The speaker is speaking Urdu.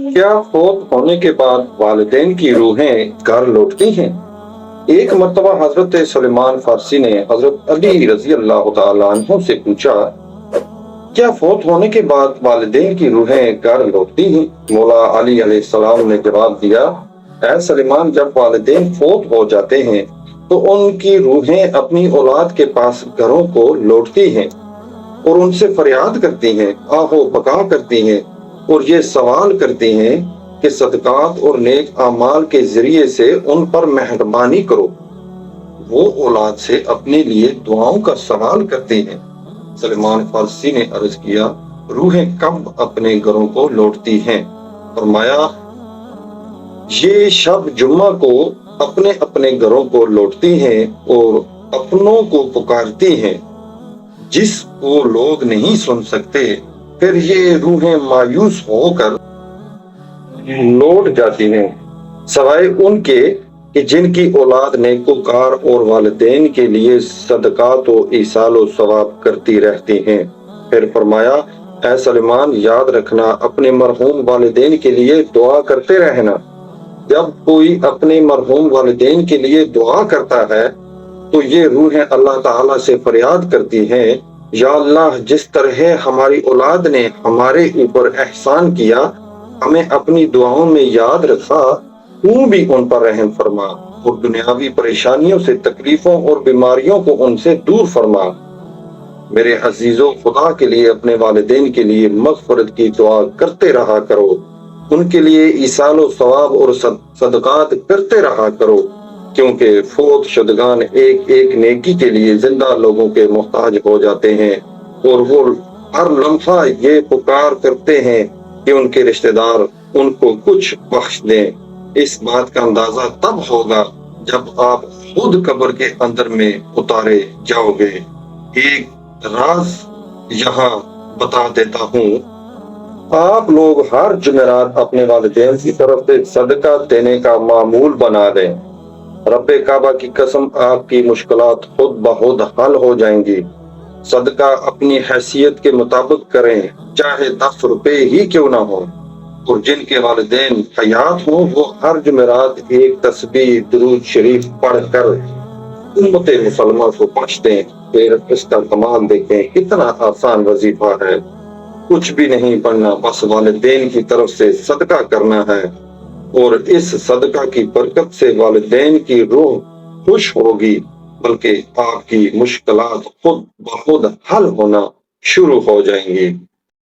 کیا فوت ہونے کے بعد والدین کی روحیں گھر لوٹتی ہیں؟ ایک مرتبہ حضرت سلیمان فارسی نے حضرت علی رضی اللہ تعالیٰ عنہ سے پوچھا، کیا فوت ہونے کے بعد والدین کی روحیں گھر لوٹتی ہیں؟ مولا علی علیہ السلام نے جواب دیا، اے سلیمان، جب والدین فوت ہو جاتے ہیں تو ان کی روحیں اپنی اولاد کے پاس گھروں کو لوٹتی ہیں اور ان سے فریاد کرتی ہیں، آہو بکا کرتی ہیں اور یہ سوال کرتی ہیں کہ صدقات اور نیک اعمال کے ذریعے سے ان پر مہربانی کرو۔ وہ اولاد سے اپنے لیے دعاؤں کا سوال کرتے ہیں۔ سلمان فارسی نے عرض کیا، روحیں کب اپنے گھروں کو لوٹتی ہیں؟ فرمایا، یہ شب جمعہ کو اپنے اپنے گھروں کو لوٹتی ہیں اور اپنوں کو پکارتی ہیں جس کو لوگ نہیں سن سکتے۔ پھر یہ روحیں مایوس ہو کر لوٹ جاتی ہیں، سوائے ان کے کہ جن کی اولاد نیکوکار اور والدین کے لیے صدقات و ایصال و ثواب کرتی رہتی ہیں۔ پھر فرمایا، اے سلیمان، یاد رکھنا، اپنے مرحوم والدین کے لیے دعا کرتے رہنا۔ جب کوئی اپنے مرحوم والدین کے لیے دعا کرتا ہے تو یہ روحیں اللہ تعالیٰ سے فریاد کرتی ہیں، یا اللہ، جس طرح ہماری اولاد نے ہمارے اوپر احسان کیا، ہمیں اپنی دعاؤں میں یاد رکھا، تو بھی ان پر رحم فرما اور دنیاوی پریشانیوں سے، تکلیفوں اور بیماریوں کو ان سے دور فرما۔ میرے عزیزو، خدا کے لیے اپنے والدین کے لیے مغفرت کی دعا کرتے رہا کرو، ان کے لیے ایصال و ثواب اور صدقات کرتے رہا کرو، کیونکہ فوت شدگان ایک ایک نیکی کے لیے زندہ لوگوں کے محتاج ہو جاتے ہیں اور وہ ہر لمحہ یہ پکار کرتے ہیں کہ ان کے رشتہ دار ان کو کچھ بخش دیں۔ اس بات کا اندازہ تب ہوگا جب آپ خود قبر کے اندر میں اتارے جاؤ گے۔ ایک راز یہاں بتا دیتا ہوں، آپ لوگ ہر جمعرات اپنے والدین کی طرف سے صدقہ دینے کا معمول بنا دیں۔ رب کعبہ کی قسم، آپ کی مشکلات خود بخود حل ہو جائیں گی۔ صدقہ اپنی حیثیت کے مطابق کریں، چاہے 10 روپے ہی کیوں نہ ہو، اور جن کے والدین حیات ہوں وہ ہر جمعرات ایک تسبیح درود شریف پڑھ کر امت مسلمہ کو بخشتے ہیں۔ پھر اس کا کمال دیکھیں، کتنا آسان وظیفہ ہے۔ کچھ بھی نہیں پڑھنا، بس والدین کی طرف سے صدقہ کرنا ہے، اور اس صدقہ کی برکت سے والدین کی روح خوش ہوگی، بلکہ آپ کی مشکلات خود بخود حل ہونا شروع ہو جائیں گی۔